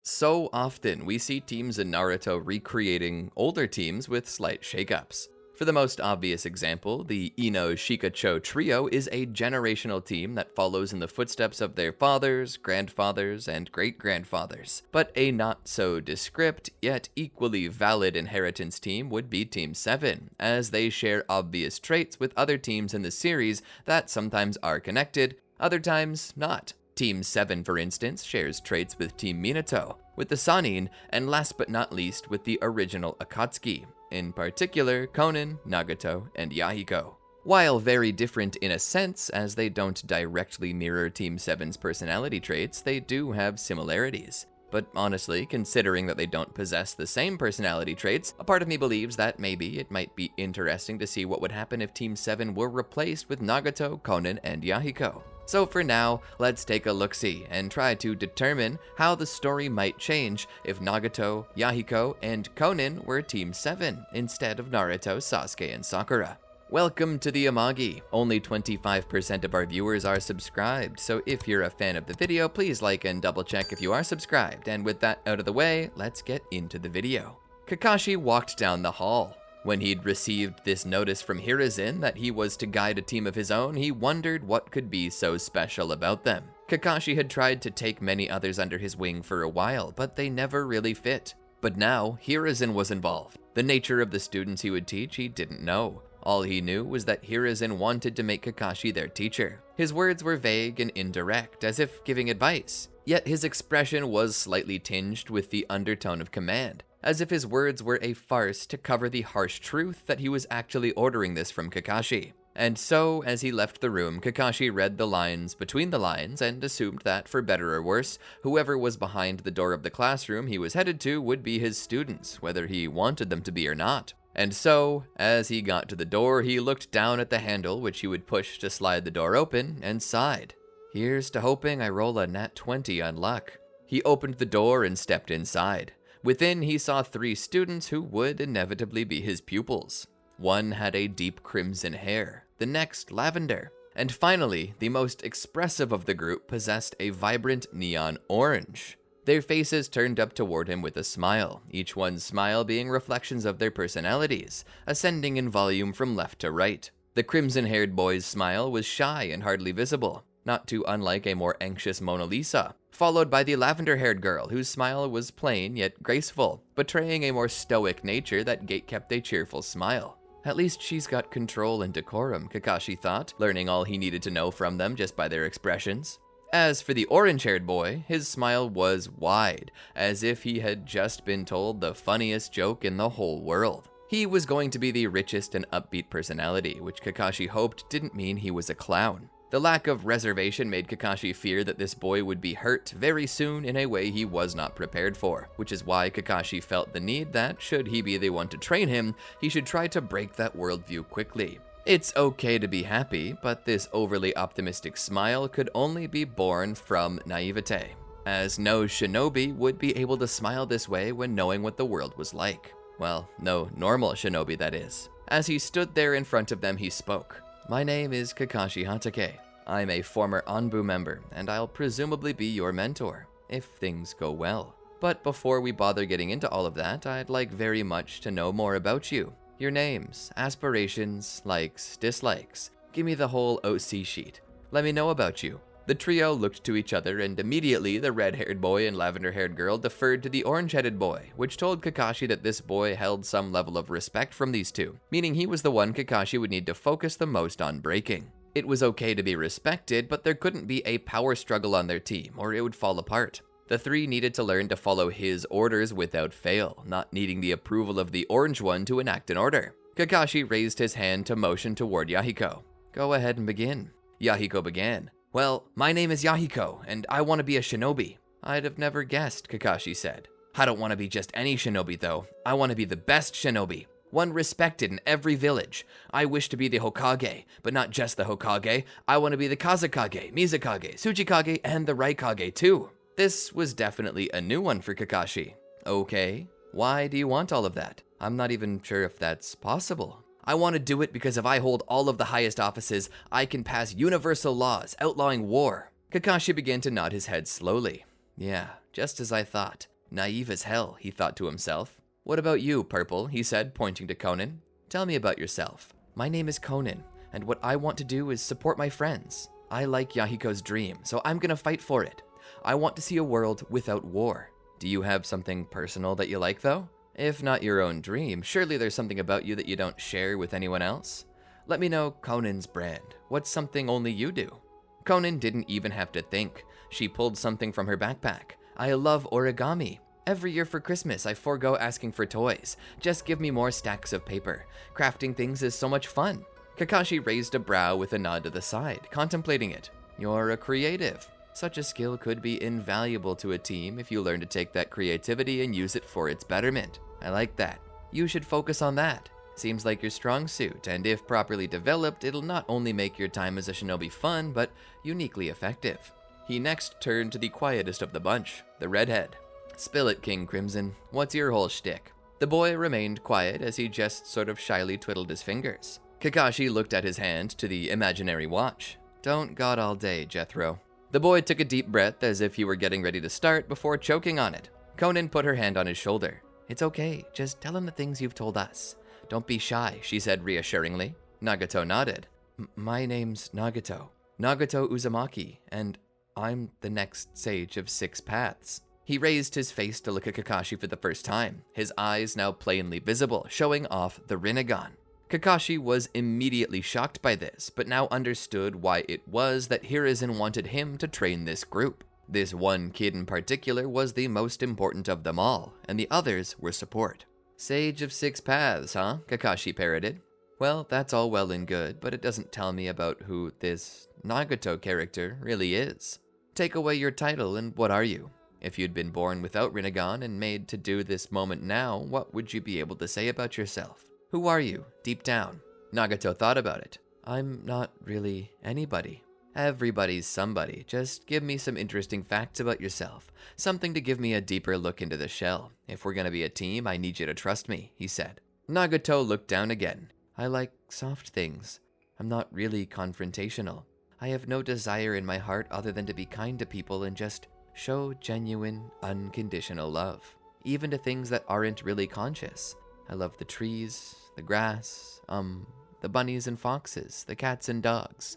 So often, we see teams in Naruto recreating older teams with slight shakeups. For the most obvious example, the Ino-Shika-Cho Trio is a generational team that follows in the footsteps of their fathers, grandfathers, and great-grandfathers. But a not-so-descript, yet equally valid inheritance team would be Team 7, as they share obvious traits with other teams in the series that sometimes are connected, other times not. Team 7, for instance, shares traits with Team Minato, with the Sannin, and last but not least with the original Akatsuki, in particular Konan, Nagato, and Yahiko. While very different in a sense, as they don't directly mirror Team 7's personality traits, they do have similarities. But honestly, considering that they don't possess the same personality traits, a part of me believes that maybe it might be interesting to see what would happen if Team 7 were replaced with Nagato, Konan, and Yahiko. So for now, let's take a look-see and try to determine how the story might change if Nagato, Yahiko, and Konan were Team 7 instead of Naruto, Sasuke, and Sakura. Welcome to the Amagi. Only 25% of our viewers are subscribed, so if you're a fan of the video, please like and double check if you are subscribed. And with that out of the way, let's get into the video. Kakashi walked down the hall. When he'd received this notice from Hiruzen that he was to guide a team of his own, he wondered what could be so special about them. Kakashi had tried to take many others under his wing for a while, but they never really fit. But now, Hiruzen was involved. The nature of the students he would teach, he didn't know. All he knew was that Hiruzen wanted to make Kakashi their teacher. His words were vague and indirect, as if giving advice. Yet his expression was slightly tinged with the undertone of command, as if his words were a farce to cover the harsh truth that he was actually ordering this from Kakashi. And so, as he left the room, Kakashi read the lines between the lines and assumed that, for better or worse, whoever was behind the door of the classroom he was headed to would be his students, whether he wanted them to be or not. And so, as he got to the door, he looked down at the handle which he would push to slide the door open, and sighed. Here's to hoping I roll a nat 20 on luck. He opened the door and stepped inside. Within, he saw 3 students who would inevitably be his pupils. One had a deep crimson hair, the next lavender, and finally, the most expressive of the group possessed a vibrant neon orange. Their faces turned up toward him with a smile, each one's smile being reflections of their personalities, ascending in volume from left to right. The crimson-haired boy's smile was shy and hardly visible, not too unlike a more anxious Mona Lisa, followed by the lavender-haired girl, whose smile was plain yet graceful, betraying a more stoic nature that gate-kept a cheerful smile. At least she's got control and decorum, Kakashi thought, learning all he needed to know from them just by their expressions. As for the orange-haired boy, his smile was wide, as if he had just been told the funniest joke in the whole world. He was going to be the richest and upbeat personality, which Kakashi hoped didn't mean he was a clown. The lack of reservation made Kakashi fear that this boy would be hurt very soon in a way he was not prepared for, which is why Kakashi felt the need that, should he be the one to train him, he should try to break that worldview quickly. It's okay to be happy, but this overly optimistic smile could only be born from naivete, as no shinobi would be able to smile this way when knowing what the world was like. Well, no normal shinobi, that is. As he stood there in front of them, he spoke. My name is Kakashi Hatake. I'm a former Anbu member, and I'll presumably be your mentor, if things go well. But before we bother getting into all of that, I'd like very much to know more about you. Your names, aspirations, likes, dislikes. Give me the whole OC sheet. Let me know about you. The trio looked to each other, and immediately the red-haired boy and lavender-haired girl deferred to the orange-headed boy, which told Kakashi that this boy held some level of respect from these two, meaning he was the one Kakashi would need to focus the most on breaking. It was okay to be respected, but there couldn't be a power struggle on their team, or it would fall apart. The 3 needed to learn to follow his orders without fail, not needing the approval of the orange one to enact an order. Kakashi raised his hand to motion toward Yahiko. Go ahead and begin. Yahiko began. Well, my name is Yahiko, and I want to be a shinobi. I'd have never guessed, Kakashi said. I don't want to be just any shinobi, though. I want to be the best shinobi. One respected in every village. I wish to be the Hokage, but not just the Hokage. I want to be the Kazekage, Mizukage, Tsuchikage, and the Raikage, too. This was definitely a new one for Kakashi. Okay, why do you want all of that? I'm not even sure if that's possible. I want to do it because if I hold all of the highest offices, I can pass universal laws outlawing war. Kakashi began to nod his head slowly. Yeah, just as I thought. Naive as hell, he thought to himself. What about you, Purple? He said, pointing to Konan. Tell me about yourself. My name is Konan, and what I want to do is support my friends. I like Yahiko's dream, so I'm gonna fight for it. I want to see a world without war. Do you have something personal that you like, though? If not your own dream, surely there's something about you that you don't share with anyone else? Let me know Konan's brand. What's something only you do? Konan didn't even have to think. She pulled something from her backpack. I love origami. Every year for Christmas, I forego asking for toys. Just give me more stacks of paper. Crafting things is so much fun. Kakashi raised a brow with a nod to the side, contemplating it. You're a creative. Such a skill could be invaluable to a team if you learn to take that creativity and use it for its betterment. I like that. You should focus on that. Seems like your strong suit, and if properly developed, it'll not only make your time as a shinobi fun, but uniquely effective. He next turned to the quietest of the bunch, the redhead. Spill it, King Crimson. What's your whole shtick? The boy remained quiet as he just sort of shyly twiddled his fingers. Kakashi looked at his hand to the imaginary watch. Don't God all day, Jethro. The boy took a deep breath as if he were getting ready to start before choking on it. Konan put her hand on his shoulder. It's okay, just tell him the things you've told us. Don't be shy, she said reassuringly. Nagato nodded. My name's Nagato. Nagato Uzumaki, and I'm the next sage of 6 paths. He raised his face to look at Kakashi for the first time, his eyes now plainly visible, showing off the Rinnegan. Kakashi was immediately shocked by this, but now understood why it was that Hiruzen wanted him to train this group. This one kid in particular was the most important of them all, and the others were support. Sage of 6 paths, huh? Kakashi parroted. Well, that's all well and good, but it doesn't tell me about who this Nagato character really is. Take away your title, and what are you? If you'd been born without Rinnegan and made to do this moment now, what would you be able to say about yourself? Who are you, deep down? Nagato thought about it. I'm not really anybody. Everybody's somebody. Just give me some interesting facts about yourself. Something to give me a deeper look into the shell. If we're gonna be a team, I need you to trust me, he said. Nagato looked down again. I like soft things. I'm not really confrontational. I have no desire in my heart other than to be kind to people and just show genuine, unconditional love. Even to things that aren't really conscious. I love the trees, the grass, the bunnies and foxes, the cats and dogs.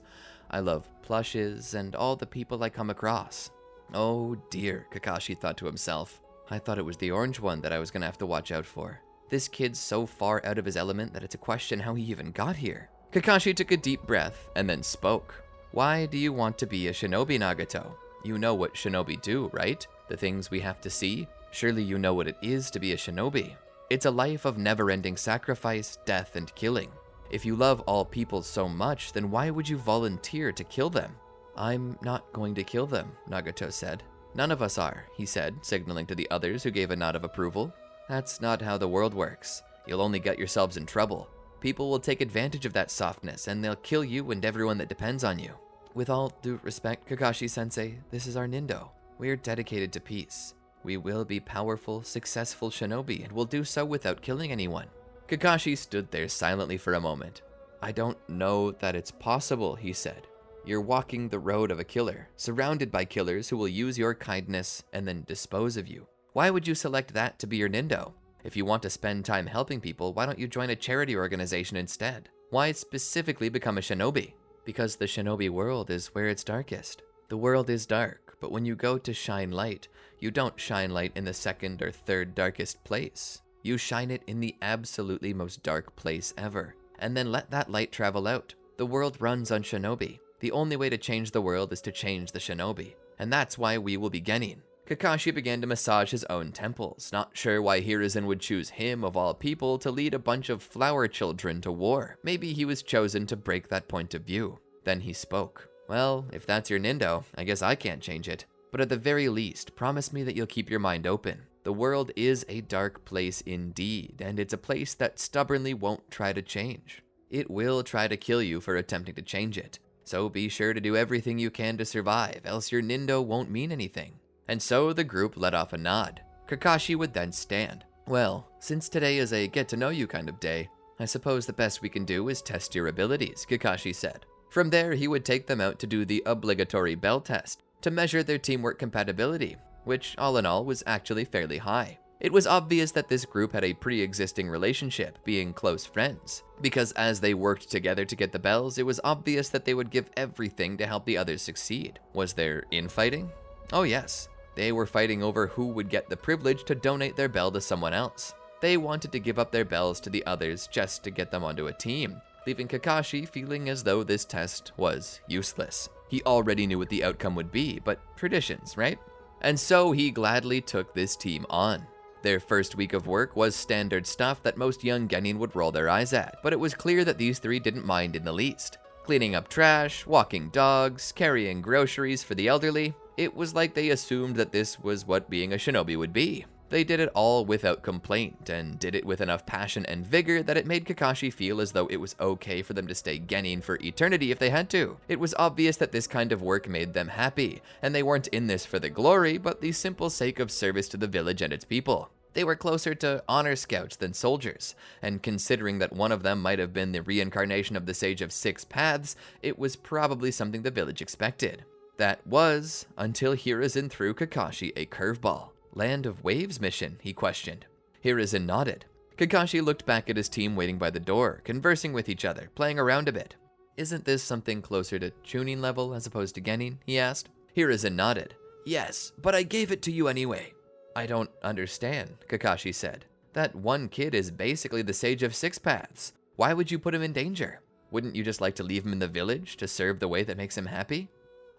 I love plushes and all the people I come across. Oh dear, Kakashi thought to himself. I thought it was the orange one that I was gonna have to watch out for. This kid's so far out of his element that it's a question how he even got here. Kakashi took a deep breath and then spoke. Why do you want to be a shinobi, Nagato? You know what shinobi do, right? The things we have to see? Surely you know what it is to be a shinobi. It's a life of never-ending sacrifice, death, and killing. If you love all people so much, then why would you volunteer to kill them? I'm not going to kill them, Nagato said. None of us are, he said, signaling to the others who gave a nod of approval. That's not how the world works. You'll only get yourselves in trouble. People will take advantage of that softness, and they'll kill you and everyone that depends on you. With all due respect, Kakashi-sensei, this is our Nindo. We're dedicated to peace. We will be powerful, successful shinobi, and will do so without killing anyone. Kakashi stood there silently for a moment. I don't know that it's possible, he said. You're walking the road of a killer, surrounded by killers who will use your kindness and then dispose of you. Why would you select that to be your Nindo? If you want to spend time helping people, why don't you join a charity organization instead? Why specifically become a shinobi? Because the shinobi world is where it's darkest. The world is dark, but when you go to shine light, you don't shine light in the second or third darkest place. You shine it in the absolutely most dark place ever, and then let that light travel out. The world runs on shinobi. The only way to change the world is to change the shinobi, and that's why we will be Genin. Kakashi began to massage his own temples, not sure why Hiruzen would choose him of all people to lead a bunch of flower children to war. Maybe he was chosen to break that point of view. Then he spoke. Well, if that's your Nindo, I guess I can't change it. But at the very least, promise me that you'll keep your mind open. The world is a dark place indeed, and it's a place that stubbornly won't try to change. It will try to kill you for attempting to change it. So be sure to do everything you can to survive, else your Nindo won't mean anything. And so the group let off a nod. Kakashi would then stand. Well, since today is a get-to-know-you kind of day, I suppose the best we can do is test your abilities, Kakashi said. From there, he would take them out to do the obligatory bell test, to measure their teamwork compatibility. which all in all was actually fairly high. It was obvious that this group had a pre-existing relationship, being close friends, because as they worked together to get the bells, it was obvious that they would give everything to help the others succeed. Was there infighting? Oh yes, they were fighting over who would get the privilege to donate their bell to someone else. They wanted to give up their bells to the others just to get them onto a team, leaving Kakashi feeling as though this test was useless. He already knew what the outcome would be, but traditions, right? And so he gladly took this team on. Their first week of work was standard stuff that most young genin would roll their eyes at, but it was clear that these three didn't mind in the least. Cleaning up trash, walking dogs, carrying groceries for the elderly, it was like they assumed that this was what being a shinobi would be. They did it all without complaint, and did it with enough passion and vigor that it made Kakashi feel as though it was okay for them to stay genin for eternity if they had to. It was obvious that this kind of work made them happy, and they weren't in this for the glory, but the simple sake of service to the village and its people. They were closer to honor scouts than soldiers, and considering that one of them might have been the reincarnation of the Sage of Six Paths, it was probably something the village expected. That was, until Hiruzen threw Kakashi a curveball. Land of Waves mission, he questioned. Hiruzen nodded. Kakashi looked back at his team waiting by the door, conversing with each other, playing around a bit. Isn't this something closer to Chunin level as opposed to Genin, he asked. Hiruzen nodded. Yes, but I gave it to you anyway. I don't understand, Kakashi said. That one kid is basically the Sage of Six Paths. Why would you put him in danger? Wouldn't you just like to leave him in the village to serve the way that makes him happy?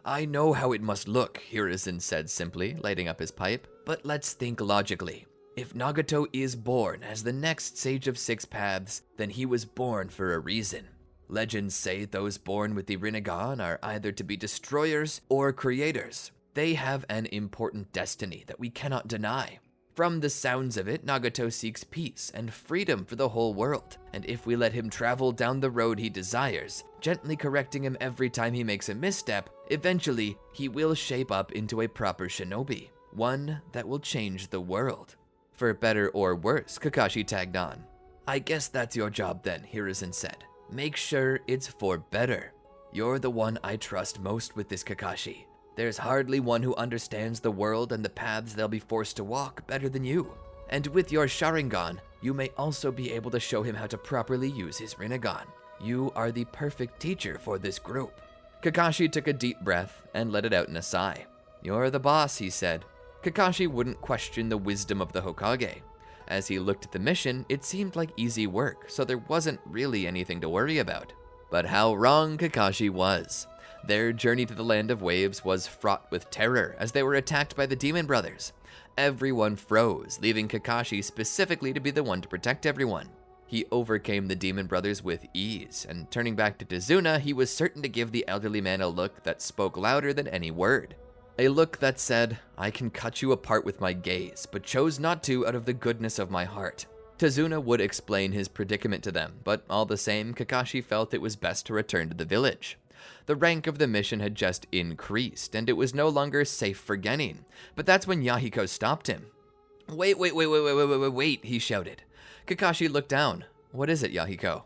I know how it must look, Hiruzen said simply, lighting up his pipe. But let's think logically. If Nagato is born as the next Sage of Six Paths, then he was born for a reason. Legends say those born with the Rinnegan are either to be destroyers or creators. They have an important destiny that we cannot deny. From the sounds of it, Nagato seeks peace and freedom for the whole world, and if we let him travel down the road he desires, gently correcting him every time he makes a misstep, eventually he will shape up into a proper shinobi, one that will change the world. For better or worse, Kakashi tagged on. I guess that's your job then, Hiruzen said. Make sure it's for better. You're the one I trust most with this, Kakashi. There's hardly one who understands the world and the paths they'll be forced to walk better than you. And with your Sharingan, you may also be able to show him how to properly use his Rinnegan. You are the perfect teacher for this group. Kakashi took a deep breath and let it out in a sigh. You're the boss, he said. Kakashi wouldn't question the wisdom of the Hokage. As he looked at the mission, it seemed like easy work, so there wasn't really anything to worry about. But how wrong Kakashi was. Their journey to the Land of Waves was fraught with terror as they were attacked by the Demon Brothers. Everyone froze, leaving Kakashi specifically to be the one to protect everyone. He overcame the Demon Brothers with ease, and turning back to Tazuna, he was certain to give the elderly man a look that spoke louder than any word. A look that said, I can cut you apart with my gaze, but chose not to out of the goodness of my heart. Tazuna would explain his predicament to them, but all the same, Kakashi felt it was best to return to the village. The rank of the mission had just increased, and it was no longer safe for Genin, but that's when Yahiko stopped him. Wait, he shouted. Kakashi looked down. What is it, Yahiko?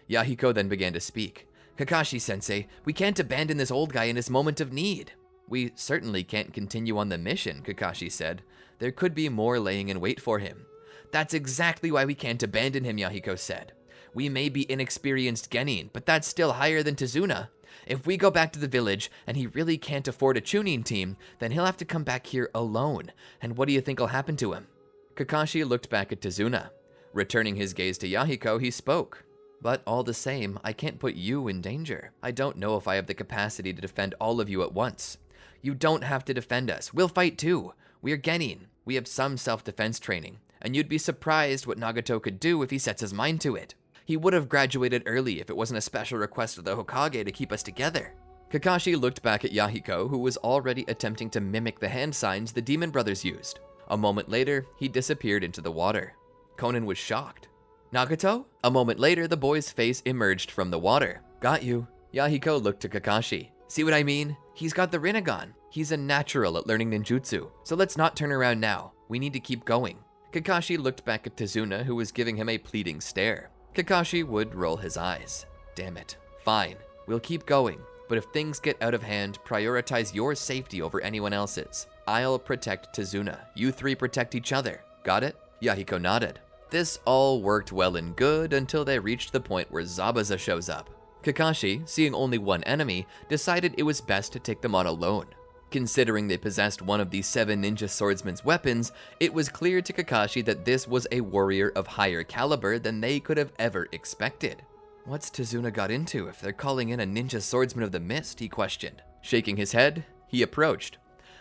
Yahiko then began to speak. Kakashi-sensei, we can't abandon this old guy in his moment of need. We certainly can't continue on the mission, Kakashi said. There could be more laying in wait for him. That's exactly why we can't abandon him, Yahiko said. We may be inexperienced Genin, but that's still higher than Tazuna. If we go back to the village and he really can't afford a Chunin team, then he'll have to come back here alone. And what do you think will happen to him? Kakashi looked back at Tazuna. Returning his gaze to Yahiko, he spoke. But all the same, I can't put you in danger. I don't know if I have the capacity to defend all of you at once. You don't have to defend us. We'll fight too. We're Genin. We have some self-defense training. And you'd be surprised what Nagato could do if he sets his mind to it. He would have graduated early if it wasn't a special request of the Hokage to keep us together. Kakashi looked back at Yahiko, who was already attempting to mimic the hand signs the Demon Brothers used. A moment later, he disappeared into the water. Konan was shocked. Nagato? A moment later, the boy's face emerged from the water. Got you. Yahiko looked to Kakashi. See what I mean? He's got the Rinnegan. He's a natural at learning ninjutsu. So let's not turn around now. We need to keep going. Kakashi looked back at Tazuna, who was giving him a pleading stare. Kakashi would roll his eyes. Damn it. Fine. We'll keep going. But if things get out of hand, prioritize your safety over anyone else's. I'll protect Tazuna. You three protect each other. Got it? Yahiko nodded. This all worked well and good until they reached the point where Zabuza shows up. Kakashi, seeing only one enemy, decided it was best to take them on alone. Considering they possessed one of the 7 ninja swordsman's weapons, it was clear to Kakashi that this was a warrior of higher caliber than they could have ever expected. What's Tazuna got into if they're calling in a ninja swordsman of the mist, he questioned. Shaking his head, he approached.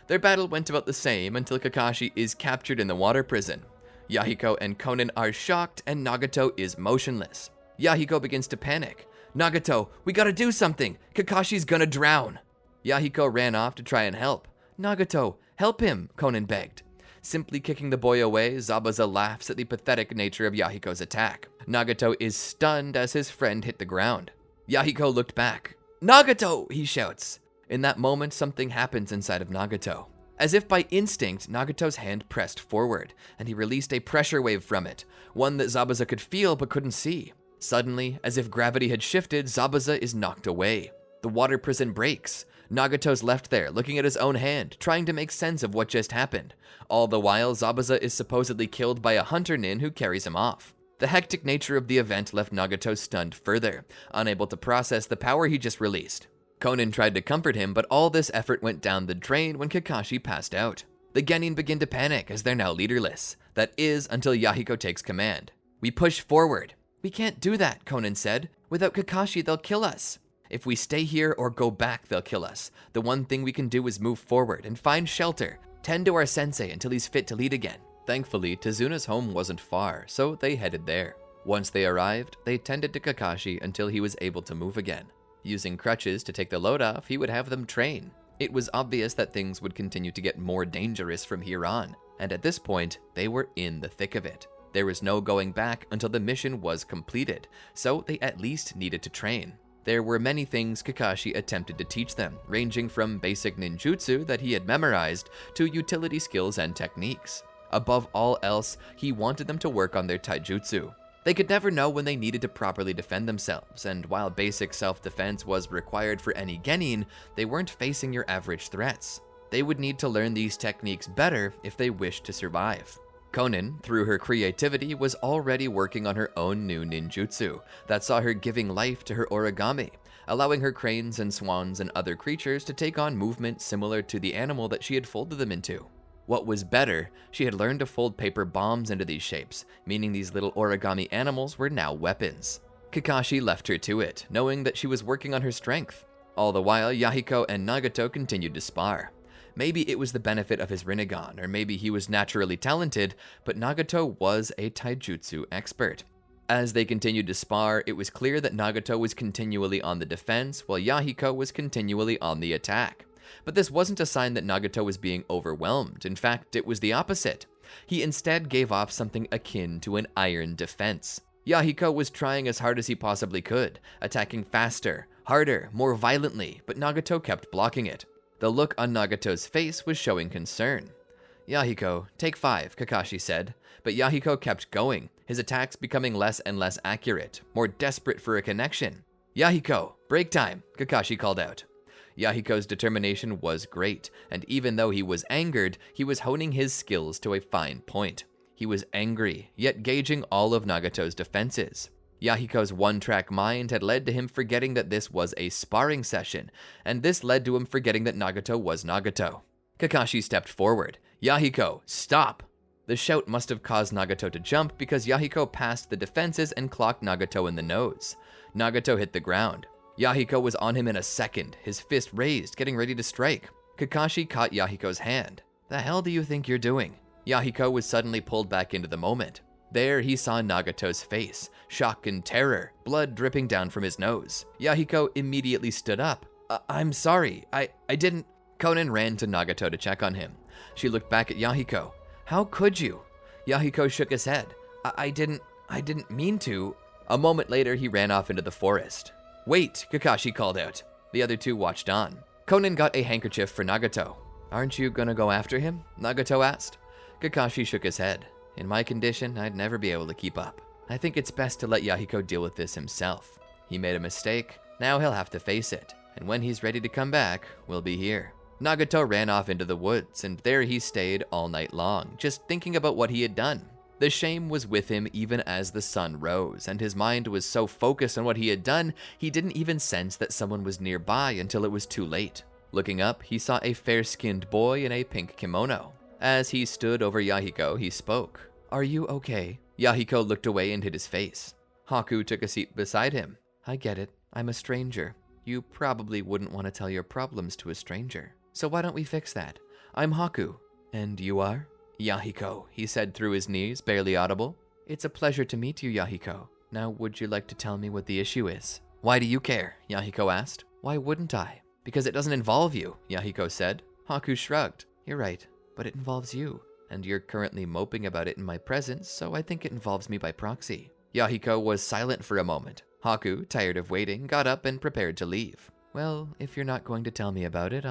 Their battle went about the same until Kakashi is captured in the water prison. Yahiko and Konan are shocked and Nagato is motionless. Yahiko begins to panic. Nagato, we gotta do something! Kakashi's gonna drown! Yahiko ran off to try and help. Nagato, help him, Konan begged. Simply kicking the boy away, Zabuza laughs at the pathetic nature of Yahiko's attack. Nagato is stunned as his friend hit the ground. Yahiko looked back. Nagato, he shouts. In that moment, something happens inside of Nagato. As if by instinct, Nagato's hand pressed forward, and he released a pressure wave from it, one that Zabuza could feel but couldn't see. Suddenly, as if gravity had shifted, Zabuza is knocked away. The water prison breaks. Nagato's left there, looking at his own hand, trying to make sense of what just happened. All the while, Zabuza is supposedly killed by a hunter nin who carries him off. The hectic nature of the event left Nagato stunned further, unable to process the power he just released. Konan tried to comfort him, but all this effort went down the drain when Kakashi passed out. The genin begin to panic as they're now leaderless. That is, until Yahiko takes command. We push forward. We can't do that, Konan said. Without Kakashi, they'll kill us. If we stay here or go back, they'll kill us. The one thing we can do is move forward and find shelter. Tend to our sensei until he's fit to lead again. Thankfully, Tazuna's home wasn't far, so they headed there. Once they arrived, they tended to Kakashi until he was able to move again. Using crutches to take the load off, he would have them train. It was obvious that things would continue to get more dangerous from here on, and at this point, they were in the thick of it. There was no going back until the mission was completed, so they at least needed to train. There were many things Kakashi attempted to teach them, ranging from basic ninjutsu that he had memorized to utility skills and techniques. Above all else, he wanted them to work on their taijutsu. They could never know when they needed to properly defend themselves, and while basic self-defense was required for any genin, they weren't facing your average threats. They would need to learn these techniques better if they wished to survive. Konan, through her creativity, was already working on her own new ninjutsu that saw her giving life to her origami, allowing her cranes and swans and other creatures to take on movement similar to the animal that she had folded them into. What was better, she had learned to fold paper bombs into these shapes, meaning these little origami animals were now weapons. Kakashi left her to it, knowing that she was working on her strength. All the while, Yahiko and Nagato continued to spar. Maybe it was the benefit of his Rinnegan, or maybe he was naturally talented, but Nagato was a taijutsu expert. As they continued to spar, it was clear that Nagato was continually on the defense, while Yahiko was continually on the attack. But this wasn't a sign that Nagato was being overwhelmed. In fact, it was the opposite. He instead gave off something akin to an iron defense. Yahiko was trying as hard as he possibly could, attacking faster, harder, more violently, but Nagato kept blocking it. The look on Nagato's face was showing concern. Yahiko, take 5, Kakashi said, but Yahiko kept going, his attacks becoming less and less accurate, more desperate for a connection. Yahiko, break time, Kakashi called out. Yahiko's determination was great, and even though he was angered, he was honing his skills to a fine point. He was angry, yet gauging all of Nagato's defenses. Yahiko's one-track mind had led to him forgetting that this was a sparring session, and this led to him forgetting that Nagato was Nagato. Kakashi stepped forward. Yahiko, stop! The shout must have caused Nagato to jump because Yahiko passed the defenses and clocked Nagato in the nose. Nagato hit the ground. Yahiko was on him in a second, his fist raised, getting ready to strike. Kakashi caught Yahiko's hand. The hell do you think you're doing? Yahiko was suddenly pulled back into the moment. There he saw Nagato's face, shock and terror, blood dripping down from his nose. Yahiko immediately stood up. I'm sorry, I didn't... Konan ran to Nagato to check on him. She looked back at Yahiko. How could you? Yahiko shook his head. I didn't mean to. A moment later, he ran off into the forest. Wait, Kakashi called out. The other two watched on. Konan got a handkerchief for Nagato. Aren't you gonna go after him? Nagato asked. Kakashi shook his head. In my condition, I'd never be able to keep up. I think it's best to let Yahiko deal with this himself. He made a mistake, now he'll have to face it, and when he's ready to come back, we'll be here. Nagato ran off into the woods, and there he stayed all night long, just thinking about what he had done. The shame was with him even as the sun rose, and his mind was so focused on what he had done, he didn't even sense that someone was nearby until it was too late. Looking up, he saw a fair-skinned boy in a pink kimono. As he stood over Yahiko, he spoke. "Are you okay?" Yahiko looked away and hid his face. Haku took a seat beside him. "I get it. I'm a stranger. You probably wouldn't want to tell your problems to a stranger. So why don't we fix that? I'm Haku. And you are?" "Yahiko," he said through his knees, barely audible. "It's a pleasure to meet you, Yahiko. Now would you like to tell me what the issue is?" "Why do you care?" Yahiko asked. "Why wouldn't I?" "Because it doesn't involve you," Yahiko said. Haku shrugged. "You're right, but it involves you. And you're currently moping about it in my presence, so I think it involves me by proxy." Yahiko was silent for a moment. Haku, tired of waiting, got up and prepared to leave. "Well, if you're not going to tell me about it,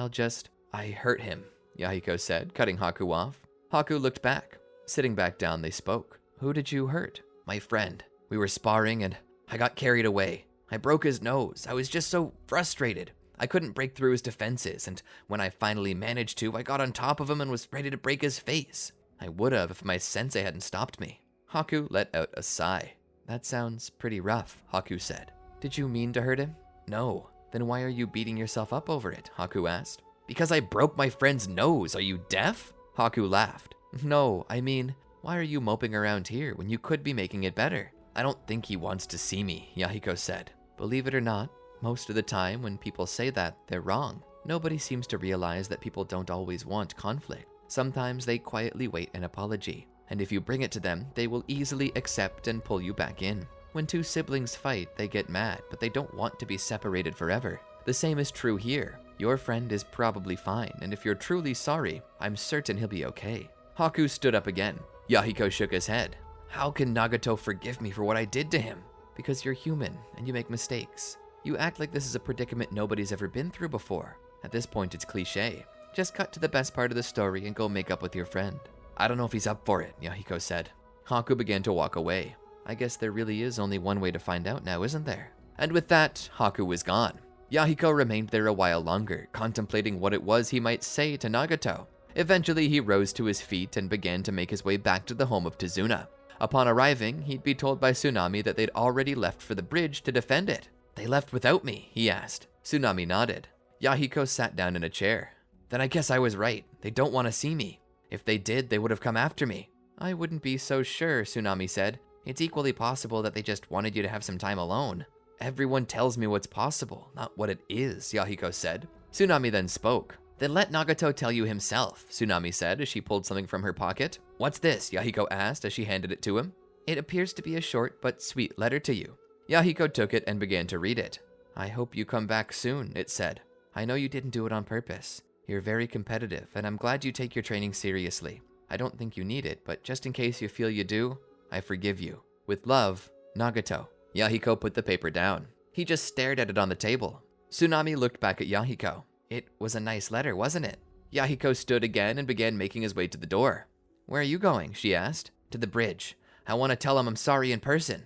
I hurt him," Yahiko said, cutting Haku off. Haku looked back. Sitting back down, they spoke. "Who did you hurt?" "My friend. We were sparring and I got carried away. I broke his nose. I was just so frustrated. I couldn't break through his defenses, and when I finally managed to, I got on top of him and was ready to break his face. I would have if my sensei hadn't stopped me." Haku let out a sigh. "That sounds pretty rough," Haku said. "Did you mean to hurt him?" "No." "Then why are you beating yourself up over it?" Haku asked. "Because I broke my friend's nose. Are you deaf?" Haku laughed. "No, I mean, why are you moping around here when you could be making it better?" "I don't think he wants to see me," Yahiko said. "Believe it or not, most of the time when people say that, they're wrong. Nobody seems to realize that people don't always want conflict. Sometimes they quietly wait an apology, and if you bring it to them, they will easily accept and pull you back in. When two siblings fight, they get mad, but they don't want to be separated forever. The same is true here. Your friend is probably fine, and if you're truly sorry, I'm certain he'll be okay." Haku stood up again. Yahiko shook his head. "How can Nagato forgive me for what I did to him?" "Because you're human, and you make mistakes. You act like this is a predicament nobody's ever been through before. At this point, it's cliche. Just cut to the best part of the story and go make up with your friend." "I don't know if he's up for it," Yahiko said. Haku began to walk away. "I guess there really is only one way to find out now, isn't there?" And with that, Haku was gone. Yahiko remained there a while longer, contemplating what it was he might say to Nagato. Eventually, he rose to his feet and began to make his way back to the home of Tazuna. Upon arriving, he'd be told by Tsunami that they'd already left for the bridge to defend it. "They left without me?" he asked. Tsunami nodded. Yahiko sat down in a chair. "Then I guess I was right. They don't want to see me. If they did, they would have come after me." "I wouldn't be so sure," Tsunami said. "It's equally possible that they just wanted you to have some time alone." "Everyone tells me what's possible, not what it is," Yahiko said. Tsunami then spoke. "Then let Nagato tell you himself," Tsunami said as she pulled something from her pocket. "What's this?" Yahiko asked as she handed it to him. "It appears to be a short but sweet letter to you." Yahiko took it and began to read it. "I hope you come back soon," it said. "I know you didn't do it on purpose. You're very competitive, and I'm glad you take your training seriously. I don't think you need it, but just in case you feel you do, I forgive you. With love, Nagato." Yahiko put the paper down. He just stared at it on the table. Tsunami looked back at Yahiko. "It was a nice letter, wasn't it?" Yahiko stood again and began making his way to the door. "Where are you going?" she asked. "To the bridge. I want to tell him I'm sorry in person."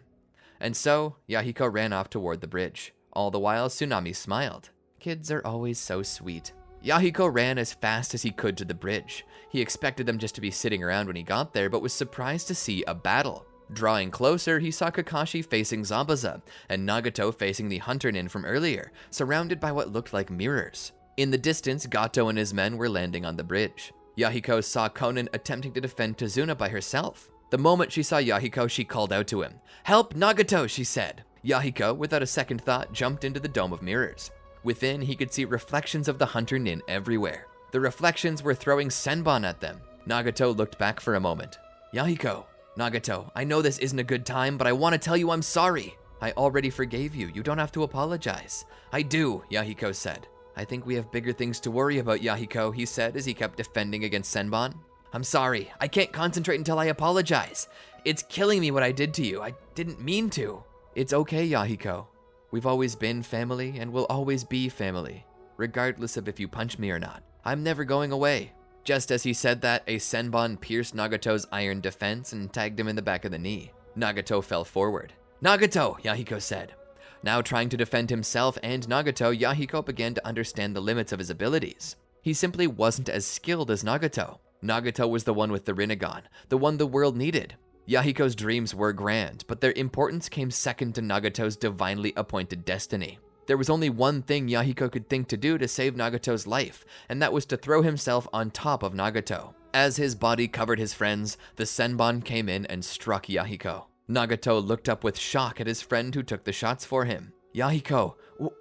And so, Yahiko ran off toward the bridge. All the while, Tsunami smiled. Kids are always so sweet. Yahiko ran as fast as he could to the bridge. He expected them just to be sitting around when he got there, but was surprised to see a battle. Drawing closer, he saw Kakashi facing Zabuza, and Nagato facing the Hunter Nin from earlier, surrounded by what looked like mirrors. In the distance, Gato and his men were landing on the bridge. Yahiko saw Konan attempting to defend Tazuna by herself. The moment she saw Yahiko, she called out to him. "Help Nagato," she said. Yahiko, without a second thought, jumped into the dome of mirrors. Within, he could see reflections of the Hunter Nin everywhere. The reflections were throwing Senbon at them. Nagato looked back for a moment. "Yahiko." "Nagato, I know this isn't a good time, but I want to tell you I'm sorry." "I already forgave you. You don't have to apologize." "I do," Yahiko said. "I think we have bigger things to worry about, Yahiko," he said as he kept defending against Senbon. "I'm sorry. I can't concentrate until I apologize. It's killing me what I did to you. I didn't mean to." "It's okay, Yahiko. We've always been family and will always be family, regardless of if you punch me or not. I'm never going away." Just as he said that, a Senbon pierced Nagato's iron defense and tagged him in the back of the knee. Nagato fell forward. "Nagato," Yahiko said. Now trying to defend himself and Nagato, Yahiko began to understand the limits of his abilities. He simply wasn't as skilled as Nagato. Nagato was the one with the Rinnegan, the one the world needed. Yahiko's dreams were grand, but their importance came second to Nagato's divinely appointed destiny. There was only one thing Yahiko could think to do to save Nagato's life, and that was to throw himself on top of Nagato. As his body covered his friends, the Senbon came in and struck Yahiko. Nagato looked up with shock at his friend who took the shots for him. "Yahiko,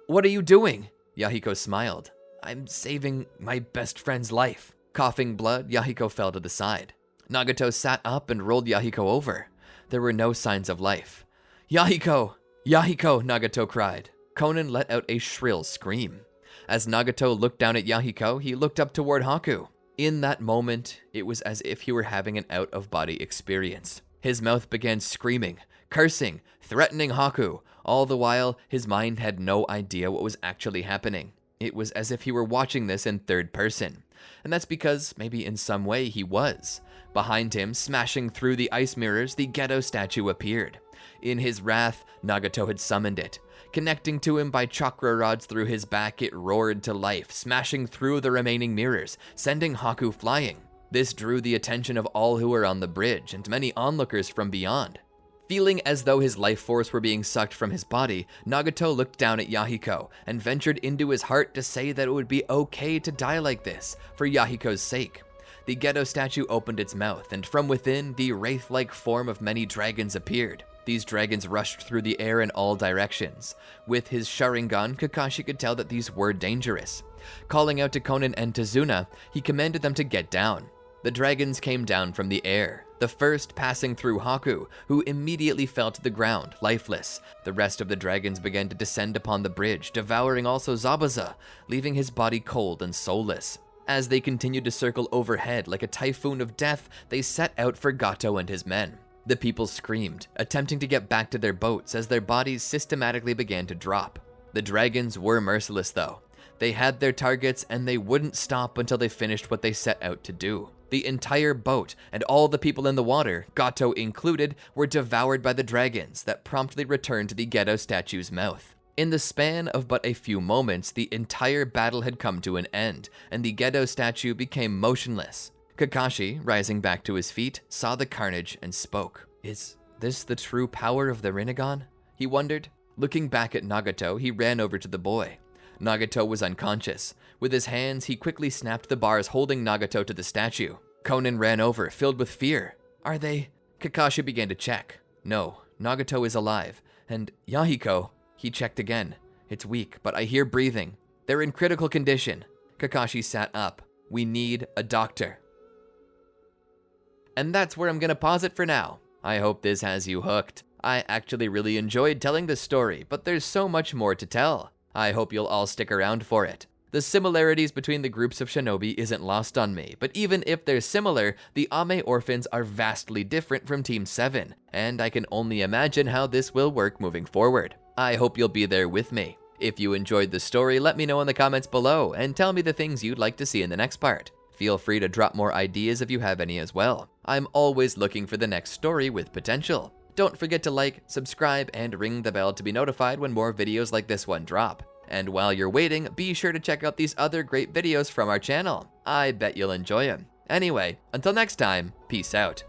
what are you doing?" Yahiko smiled. "I'm saving my best friend's life." Coughing blood, Yahiko fell to the side. Nagato sat up and rolled Yahiko over. There were no signs of life. "Yahiko! Yahiko!" Nagato cried. Konan let out a shrill scream. As Nagato looked down at Yahiko, he looked up toward Haku. In that moment, it was as if he were having an out-of-body experience. His mouth began screaming, cursing, threatening Haku. All the while, his mind had no idea what was actually happening. It was as if he were watching this in third person. And that's because, maybe in some way, he was. Behind him, smashing through the ice mirrors, the Geto statue appeared. In his wrath, Nagato had summoned it. Connecting to him by chakra rods through his back, it roared to life, smashing through the remaining mirrors, sending Haku flying. This drew the attention of all who were on the bridge, and many onlookers from beyond. Feeling as though his life force were being sucked from his body, Nagato looked down at Yahiko and ventured into his heart to say that it would be okay to die like this, for Yahiko's sake. The Geto statue opened its mouth, and from within, the wraith-like form of many dragons appeared. These dragons rushed through the air in all directions. With his Sharingan, Kakashi could tell that these were dangerous. Calling out to Konan and Tazuna, he commanded them to get down. The dragons came down from the air, the first passing through Haku, who immediately fell to the ground, lifeless. The rest of the dragons began to descend upon the bridge, devouring also Zabuza, leaving his body cold and soulless. As they continued to circle overhead like a typhoon of death, they set out for Gato and his men. The people screamed, attempting to get back to their boats as their bodies systematically began to drop. The dragons were merciless though. They had their targets and they wouldn't stop until they finished what they set out to do. The entire boat and all the people in the water, Gato included, were devoured by the dragons that promptly returned to the Geto statue's mouth. In the span of but a few moments, the entire battle had come to an end, and the Geto statue became motionless. Kakashi, rising back to his feet, saw the carnage and spoke. "Is this the true power of the Rinnegan?" he wondered. Looking back at Nagato, he ran over to the boy. Nagato was unconscious. With his hands, he quickly snapped the bars holding Nagato to the statue. Konan ran over, filled with fear. "Are they?" Kakashi began to check. No, Nagato is alive. And Yahiko, he checked again. "It's weak, but I hear breathing. They're in critical condition." Kakashi sat up. "We need a doctor." And that's where I'm gonna pause it for now. I hope this has you hooked. I actually really enjoyed telling this story, but there's so much more to tell. I hope you'll all stick around for it. The similarities between the groups of shinobi isn't lost on me, but even if they're similar, the Ame orphans are vastly different from Team 7, and I can only imagine how this will work moving forward. I hope you'll be there with me. If you enjoyed the story, let me know in the comments below, and tell me the things you'd like to see in the next part. Feel free to drop more ideas if you have any as well. I'm always looking for the next story with potential. Don't forget to like, subscribe, and ring the bell to be notified when more videos like this one drop. And while you're waiting, be sure to check out these other great videos from our channel. I bet you'll enjoy them. Anyway, until next time, peace out.